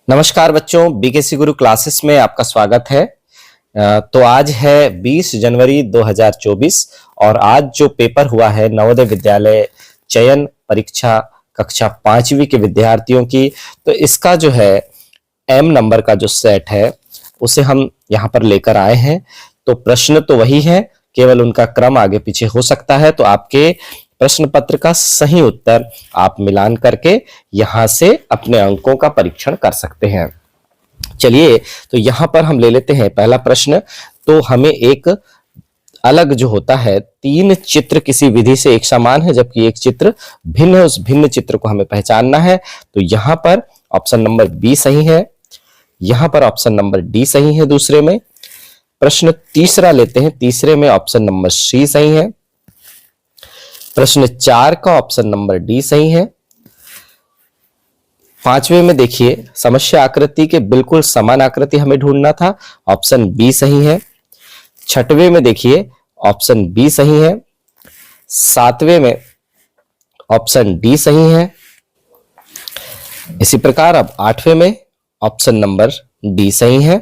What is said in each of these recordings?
नमस्कार बच्चों, बीकेसी गुरु क्लासेस में आपका स्वागत है। तो आज है 20 जनवरी 2024 और आज जो पेपर हुआ है नवोदय विद्यालय चयन परीक्षा कक्षा 5वीं के विद्यार्थियों की, तो इसका जो है एम नंबर का जो सेट है उसे हम यहाँ पर लेकर आए हैं। तो प्रश्न तो वही है, केवल उनका क्रम आगे पीछे हो सकता है। तो आपके प्रश्न पत्र का सही उत्तर आप मिलान करके यहां से अपने अंकों का परीक्षण कर सकते हैं। चलिए, तो यहां पर हम ले लेते हैं पहला प्रश्न। तो हमें एक अलग जो होता है, 3 चित्र किसी विधि से एक समान है जबकि एक चित्र भिन्न है, उस भिन्न चित्र को हमें पहचानना है। तो यहां पर ऑप्शन नंबर बी सही है, यहां पर ऑप्शन नंबर डी सही है। दूसरे में प्रश्न तीसरा लेते हैं, तीसरे में ऑप्शन नंबर सी सही है। प्रश्न 4 का ऑप्शन नंबर डी सही है। 5वें में देखिए, समस्या आकृति के बिल्कुल समान आकृति हमें ढूंढना था, ऑप्शन बी सही है। 6वें में देखिए ऑप्शन बी सही है। 7वें में ऑप्शन डी सही है। इसी प्रकार अब 8वें में ऑप्शन नंबर डी सही है।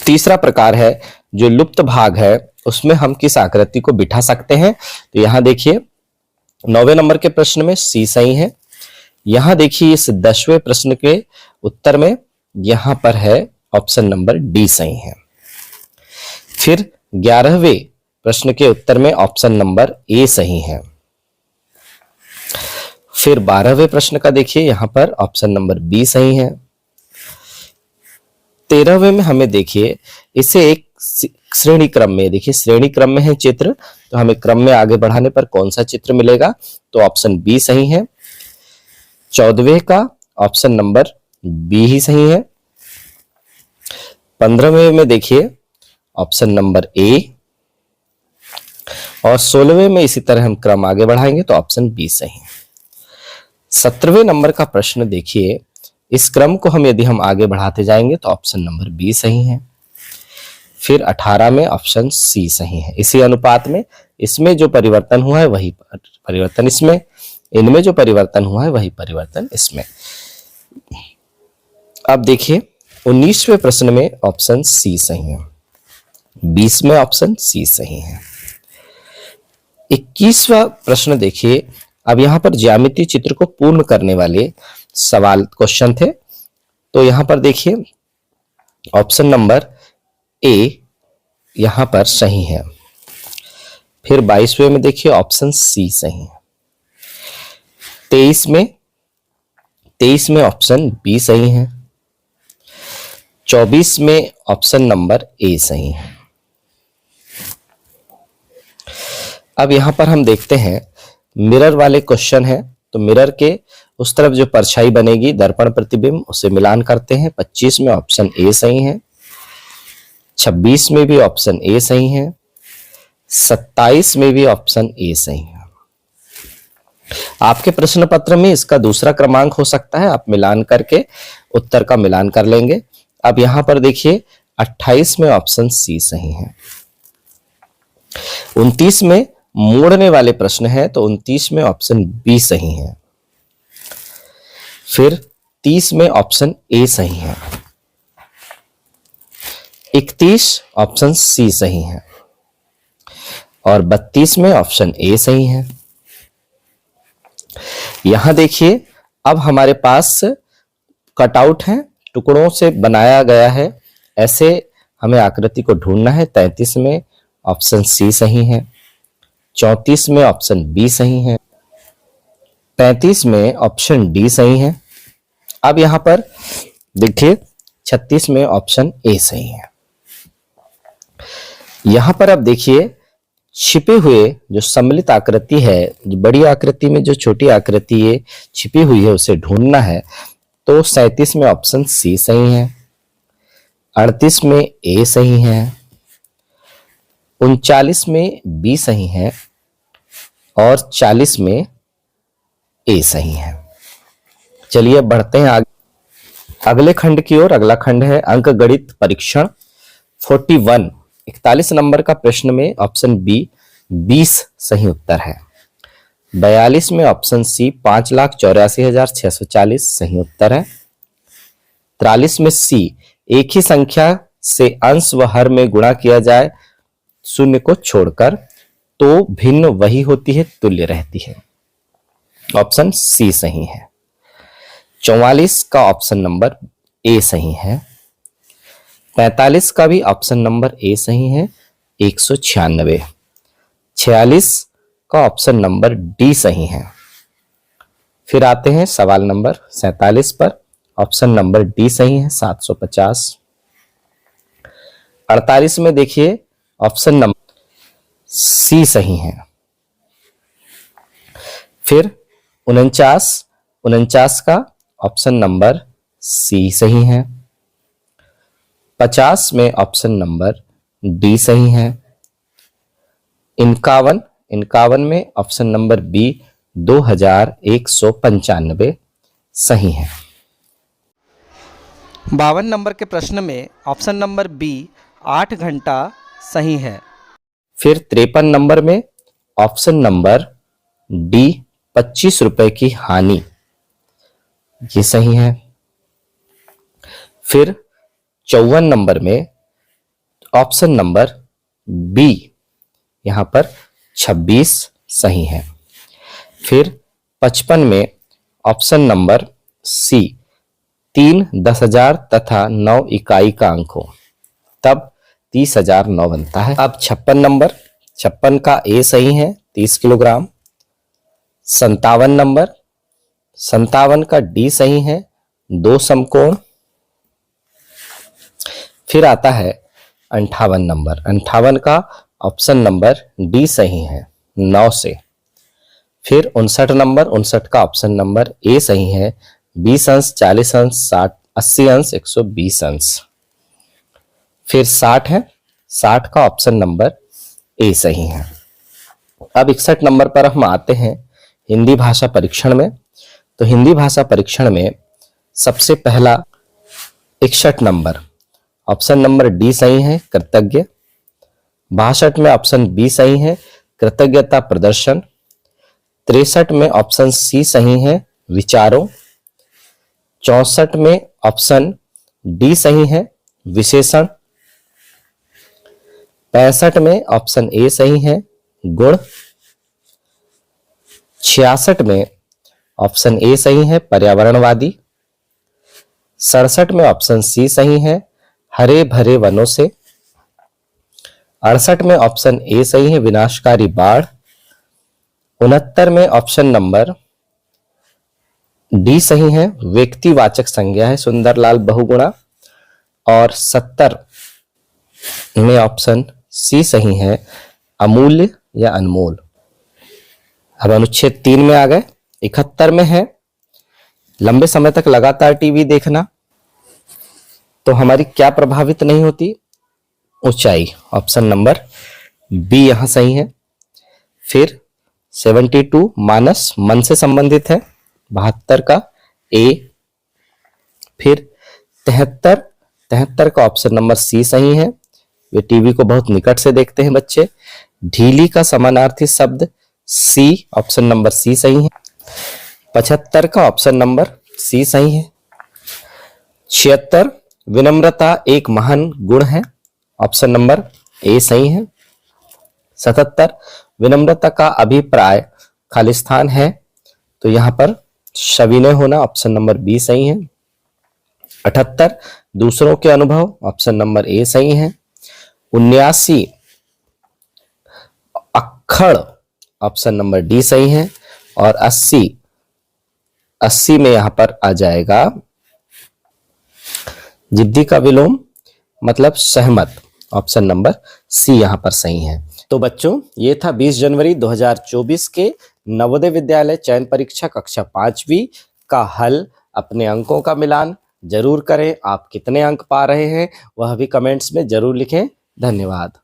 तीसरा प्रकार है जो लुप्त भाग है, उसमें हम किस आकृति को बिठा सकते हैं। तो यहां देखिए 9वें नंबर के प्रश्न में सी सही है। यहां देखिए इस 10वें प्रश्न के उत्तर में यहां पर है ऑप्शन नंबर डी सही है। फिर 11वें प्रश्न के उत्तर में ऑप्शन नंबर ए सही है। फिर 12वें प्रश्न का देखिए यहां पर ऑप्शन नंबर बी सही है। 13वें में हमें देखिए इसे एक श्रेणी क्रम में, देखिए श्रेणी क्रम में है चित्र, तो हमें क्रम में आगे बढ़ाने पर कौन सा चित्र मिलेगा, तो ऑप्शन बी सही है। 14वें का ऑप्शन नंबर बी ही सही है। 15वें में देखिए ऑप्शन नंबर ए, और 16वें में इसी तरह हम क्रम आगे बढ़ाएंगे तो ऑप्शन बी सही है। 17वें नंबर का प्रश्न देखिए, इस क्रम को हम यदि हम आगे बढ़ाते जाएंगे तो ऑप्शन नंबर बी सही है। फिर 18 में ऑप्शन सी सही है। इसी अनुपात में इसमें जो परिवर्तन हुआ है वही परिवर्तन इसमें, इनमें जो परिवर्तन हुआ है वही परिवर्तन इसमें। अब देखिए 19वें प्रश्न में ऑप्शन सी सही है, 20 में ऑप्शन सी सही है। 21वां प्रश्न देखिए, अब यहां पर ज्यामितीय चित्र को पूर्ण करने वाले सवाल क्वेश्चन थे। तो यहां पर देखिए ऑप्शन नंबर ए यहां पर सही है। फिर 22वें में देखिए ऑप्शन सी सही है। 23 में ऑप्शन बी सही है। 24 में ऑप्शन नंबर ए सही है। अब यहां पर हम देखते हैं मिरर वाले क्वेश्चन है, तो मिरर के उस तरफ जो परछाई बनेगी दर्पण प्रतिबिंब, उसे मिलान करते हैं। 25 में ऑप्शन ए सही है। 26 में भी ऑप्शन ए सही है। 27 में भी ऑप्शन ए सही है। आपके प्रश्न पत्र में इसका दूसरा क्रमांक हो सकता है, आप मिलान करके उत्तर का मिलान कर लेंगे। अब यहां पर देखिए 28 में ऑप्शन सी सही है। 29 में मोड़ने वाले प्रश्न है, तो 29 में ऑप्शन बी सही है। फिर 30 में ऑप्शन ए सही है। 31 ऑप्शन सी सही है और 32 में ऑप्शन ए सही है। यहां देखिए अब हमारे पास कटआउट है, टुकड़ों से बनाया गया है, ऐसे हमें आकृति को ढूंढना है। 33 में ऑप्शन सी सही है। 34 में ऑप्शन बी सही है। 35 में ऑप्शन डी सही है। अब यहां पर देखिए 36 में ऑप्शन ए सही है। यहां पर अब देखिए छिपे हुए जो सम्मिलित आकृति है, जो बड़ी आकृति में जो छोटी आकृति ये छिपी हुई है उसे ढूंढना है। तो 37 में ऑप्शन सी सही है। 38 में ए सही है। 39 में बी सही है और 40 में ए सही है। चलिए बढ़ते हैं आगे अगले खंड की ओर। अगला खंड है अंक गणित परीक्षण 41। 41 नंबर का प्रश्न में ऑप्शन बी 20 सही उत्तर है। 42 में ऑप्शन सी 5,84,640 सही उत्तर है। 43 में सी, एक ही संख्या से अंश व हर में गुणा किया जाए शून्य को छोड़कर तो भिन्न वही होती है, तुल्य रहती है। ऑप्शन सी सही है। 44 का ऑप्शन नंबर ए सही है। 45 का भी ऑप्शन नंबर ए सही है। 196। 46 का ऑप्शन नंबर डी सही है। फिर आते हैं सवाल नंबर 47 पर, ऑप्शन नंबर डी सही है 750। 48 में देखिए ऑप्शन नंबर सी सही है। फिर 49 का ऑप्शन नंबर सी सही है। 50 में ऑप्शन नंबर डी सही है। 51 में ऑप्शन नंबर बी 2195 सही है। 52 नंबर के प्रश्न में ऑप्शन नंबर बी 8 घंटा सही है। फिर 53 नंबर में ऑप्शन नंबर डी 25 रुपए की हानि, ये सही है। फिर 54 नंबर में ऑप्शन नंबर बी यहां पर 26 सही है। फिर 55 में ऑप्शन नंबर सी 3 10,000 तथा 9 इकाई का अंक हो तब 30,009 बनता है। अब 56 नंबर, 56 का ए सही है 30 किलोग्राम। 57 नंबर, 57 का डी सही है 2 समकोण। फिर आता है 58 नंबर, 58 का ऑप्शन नंबर डी सही है 9 से। फिर 59 नंबर, 59 का ऑप्शन नंबर ए सही है 20 अंश, 40 अंश, 60, 80 अंश, 120 अंश। फिर 60 है, 60 का ऑप्शन नंबर ए सही है। अब 61 नंबर पर हम आते हैं हिंदी भाषा परीक्षण में। तो हिंदी भाषा परीक्षण में सबसे पहला 61 नंबर, ऑप्शन नंबर डी सही है कृतज्ञ। 62 में ऑप्शन बी सही है कृतज्ञता प्रदर्शन। 63 में ऑप्शन सी सही है विचारों। 64 में ऑप्शन डी सही है विशेषण। 65 में ऑप्शन ए सही है गुण। 66 में ऑप्शन ए सही है पर्यावरणवादी। 67 में ऑप्शन सी सही है हरे भरे वनों से। 68 में ऑप्शन ए सही है विनाशकारी बाढ़। 69 में ऑप्शन नंबर डी सही है व्यक्तिवाचक संज्ञा है सुंदरलाल बहुगुणा। और 70 में ऑप्शन सी सही है अमूल्य या अनमोल। अब अनुच्छेद 3 में आ गए। 71 में है लंबे समय तक लगातार टीवी देखना तो हमारी क्या प्रभावित नहीं होती, ऊंचाई। ऑप्शन नंबर बी यहां सही है। फिर 72 मानस मन से संबंधित है, 72 का ए। फिर 73 का ऑप्शन नंबर सी सही है, वे टीवी को बहुत निकट से देखते हैं बच्चे। ढीली का समानार्थी शब्द सी, ऑप्शन नंबर सी सही है। 75 का ऑप्शन नंबर सी सही है। 76 विनम्रता एक महान गुण है, ऑप्शन नंबर ए सही है। 77 विनम्रता का अभिप्राय खालिस्तान है, तो यहां पर सविनय होना, ऑप्शन नंबर बी सही है। 78 दूसरों के अनुभव, ऑप्शन नंबर ए सही है। 79 अक्खड़, ऑप्शन नंबर डी सही है। और 80 में यहां पर आ जाएगा जिद्दी का विलोम मतलब सहमत, ऑप्शन नंबर सी यहां पर सही है। तो बच्चों ये था 20 जनवरी 2024 के नवोदय विद्यालय चयन परीक्षा कक्षा 5वीं का हल। अपने अंकों का मिलान जरूर करें। आप कितने अंक पा रहे हैं वह भी कमेंट्स में जरूर लिखें। धन्यवाद।